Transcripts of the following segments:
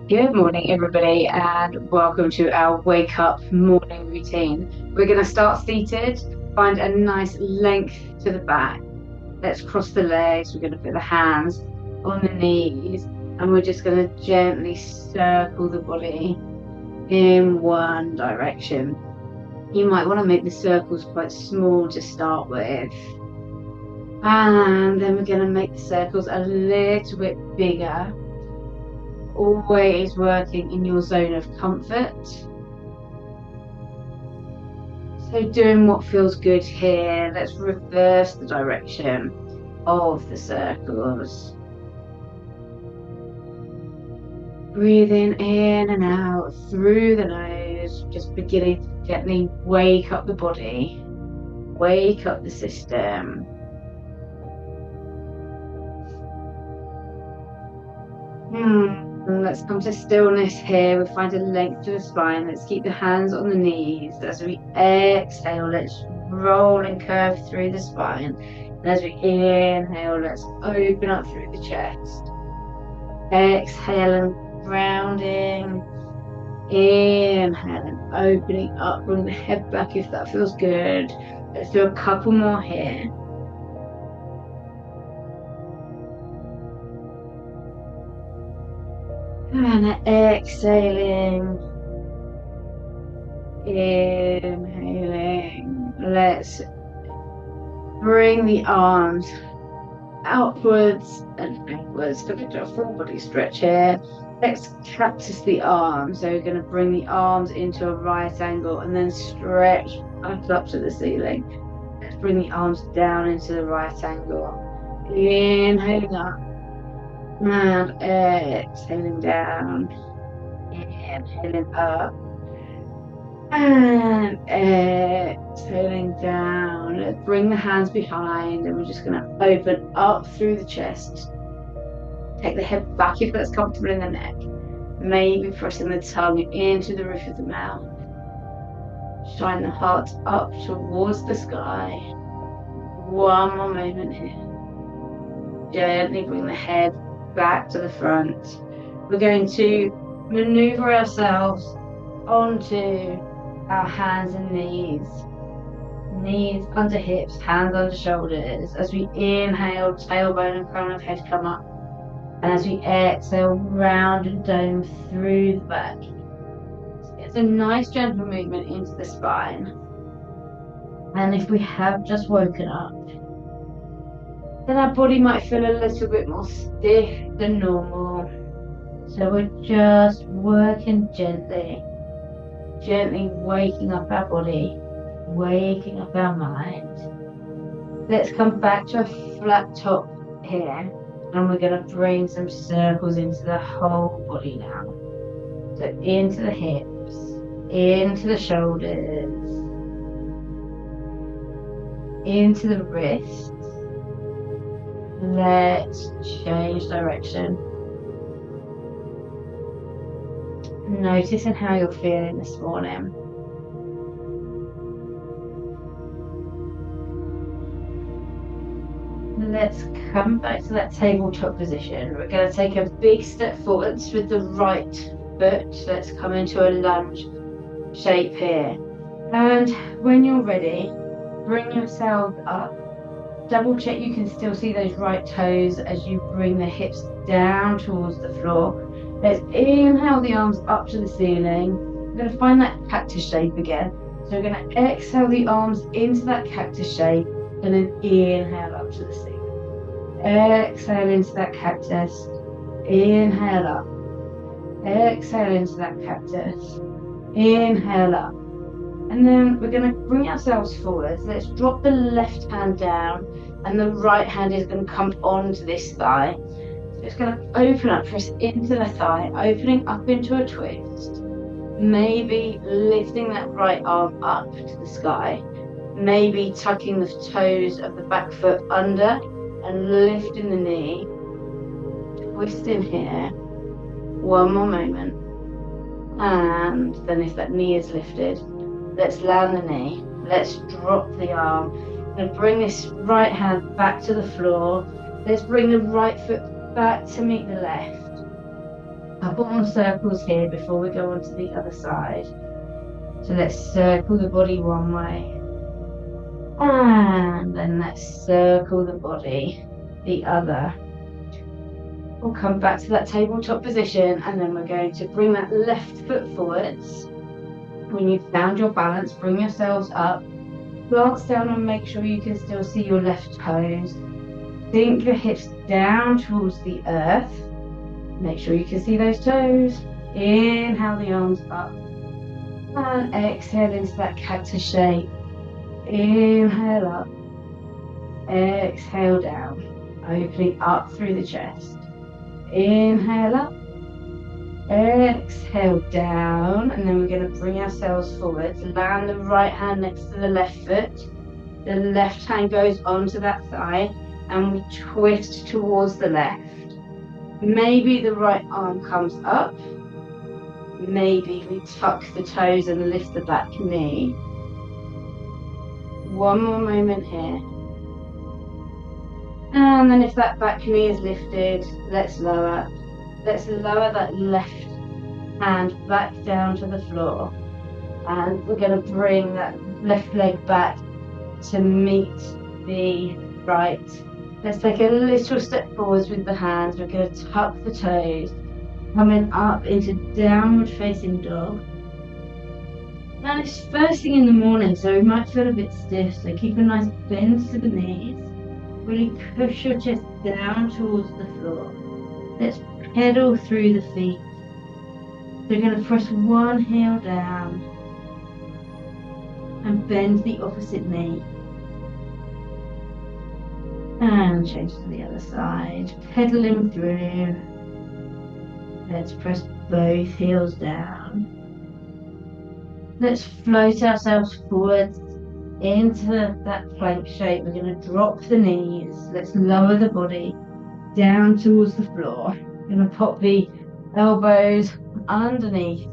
Good morning, everybody, and welcome to our wake up morning routine. We're going to start seated, find a nice length to the back. Let's cross the legs. We're going to put the hands on the knees, and we're just going to gently circle the body in one direction. You might want to make the circles quite small to start with. And then we're going to make the circles a little bit bigger. Always working in your zone of comfort. So doing what feels good here. Let's reverse the direction of the circles. Breathing in and out through the nose, just beginning to gently wake up the body, wake up the system. Let's come to stillness here. We find a length to the spine. Let's keep the hands on the knees. As we exhale, let's roll and curve through the spine. And as we inhale, let's open up through the chest. Exhale and grounding. Inhale and opening up. Bring the head back if that feels good. Let's do a couple more here. And exhaling, inhaling. Let's bring the arms outwards and backwards. Come into a full body stretch here. Let's cactus the arms. So we're going to bring the arms into a right angle and then stretch up to the ceiling. Let's bring the arms down into the right angle. Inhaling up. And exhaling down, inhaling up, and exhaling down. Let's bring the hands behind, and we're just going to open up through the chest. Take the head back if that's comfortable in the neck. Maybe pressing the tongue into the roof of the mouth. Shine the heart up towards the sky. One more moment here. Gently bring the head back to the front. We're going to maneuver ourselves onto our hands and knees. Knees under hips, hands under shoulders. As we inhale, tailbone and crown of head come up. And as we exhale, round and dome through the back. So it's a nice gentle movement into the spine. And if we have just woken up, then our body might feel a little bit more stiff than normal. So we're just working gently waking up our body, waking up our mind. Let's come back to a flat top here, and we're going to bring some circles into the whole body now. So into the hips, into the shoulders, into the wrists. Let's change direction. Noticing how you're feeling this morning. Let's come back to that tabletop position. We're going to take a big step forwards with the right foot. Let's come into a lunge shape here. And when you're ready, bring yourself up. Double check you can still see those right toes as you bring the hips down towards the floor. Let's inhale the arms up to the ceiling. We're going to find that cactus shape again. So we're going to exhale the arms into that cactus shape and then inhale up to the ceiling. Exhale into that cactus. Inhale up. Exhale into that cactus. Inhale up. And then we're going to bring ourselves forward. Let's drop the left hand down and the right hand is going to come onto this thigh. So it's going to open up, press into the thigh, opening up into a twist. Maybe lifting that right arm up to the sky. Maybe tucking the toes of the back foot under and lifting the knee. Twist in here. One more moment. And then if that knee is lifted, let's land the knee. Let's drop the arm. And bring this right hand back to the floor. Let's bring the right foot back to meet the left. Up couple more circles here before we go on to the other side. So let's circle the body one way. And then let's circle the body the other. We'll come back to that tabletop position, and then we're going to bring that left foot forwards. When you've found your balance, bring yourselves up. Glance down and make sure you can still see your left toes. Sink your hips down towards the earth. Make sure you can see those toes. Inhale the arms up. And exhale into that cactus shape. Inhale up. Exhale down. Opening up through the chest. Inhale up. Exhale down. And then we're going to bring ourselves forward. Land the right hand next to the left foot. The left hand goes onto that thigh. And we twist towards the left. Maybe the right arm comes up. Maybe we tuck the toes and lift the back knee. One more moment here. And then if that back knee is lifted, let's lower. Let's lower that left hand back down to the floor. And we're going to bring that left leg back to meet the right. Let's take a little step forwards with the hands. We're going to tuck the toes, coming up into downward facing dog. And it's first thing in the morning, so we might feel a bit stiff, so keep a nice bend to the knees. Really push your chest down towards the floor. Let's pedal through the feet. So we're going to press one heel down and bend the opposite knee. And change to the other side, pedaling through. Let's press both heels down. Let's float ourselves forwards into that plank shape. We're going to drop the knees. Let's lower the body down towards the floor. We're going to pop the elbows underneath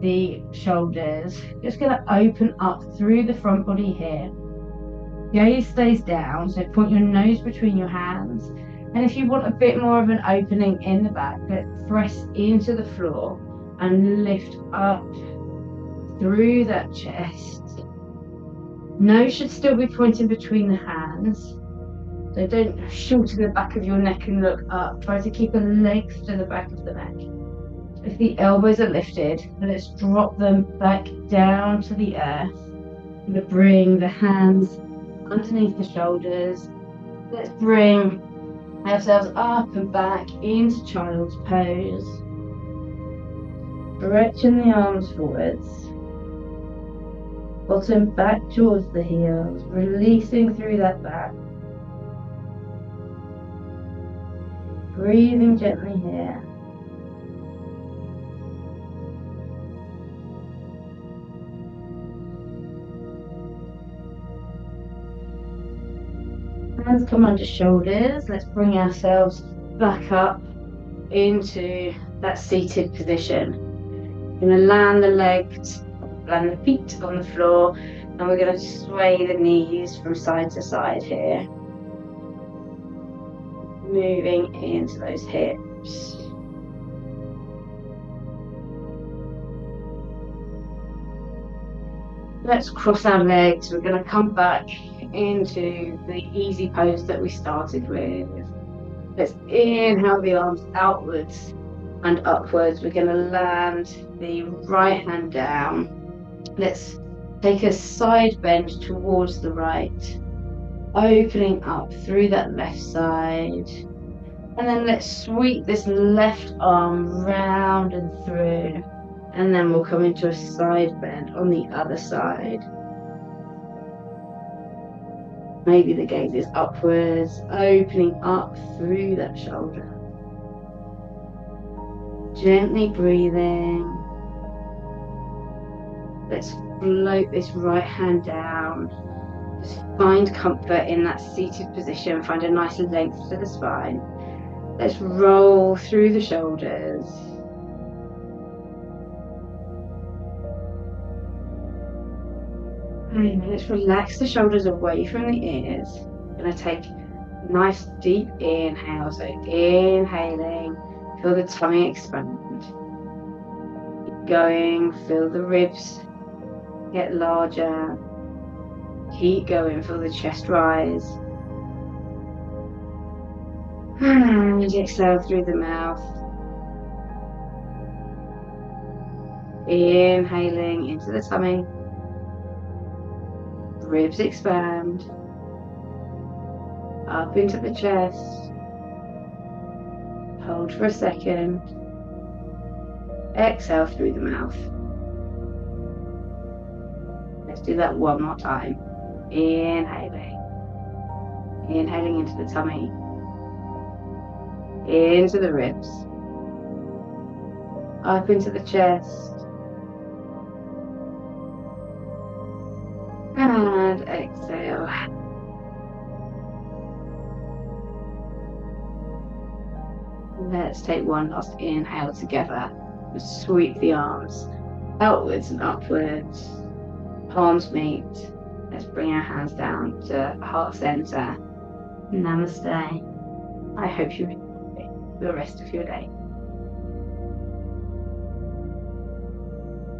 the shoulders. Just going to open up through the front body here. Gaze stays down, so point your nose between your hands. And if you want a bit more of an opening in the back, let's press into the floor and lift up through that chest. Nose should still be pointing between the hands. So don't shorten the back of your neck and look up. Try to keep a length to the back of the neck. If the elbows are lifted, let's drop them back down to the earth. I'm going to bring the hands underneath the shoulders. Let's bring ourselves up and back into child's pose. Stretching the arms forwards. Bottom back towards the heels, releasing through that back. Breathing gently here. Hands come under shoulders. Let's bring ourselves back up into that seated position. We're going to land the legs, land the feet on the floor, and we're going to sway the knees from side to side here. Moving into those hips. Let's cross our legs. We're going to come back into the easy pose that we started with. Let's inhale the arms outwards and upwards. We're going to land the right hand down. Let's take a side bend towards the right, opening up through that left side. And then let's sweep this left arm round and through. And then we'll come into a side bend on the other side. Maybe the gaze is upwards, opening up through that shoulder. Gently breathing. Let's float this right hand down. Just find comfort in that seated position. Find a nice length to the spine. Let's roll through the shoulders. And let's relax the shoulders away from the ears. We're going to take a nice deep inhale. So inhaling, Feel the tummy expand. Keep going. Feel the ribs get larger. Keep going. Feel the chest rise. And exhale through the mouth. Inhaling into the tummy. Ribs expand. Up into the chest. Hold for a second. Exhale through the mouth. Let's do that one more time. Inhaling. Inhaling into the tummy. Into the ribs. Up into the chest. And exhale. Let's take one last inhale together. Sweep the arms outwards and upwards. Palms meet. Let's bring our hands down to heart center. Namaste. I hope you enjoy the rest of your day.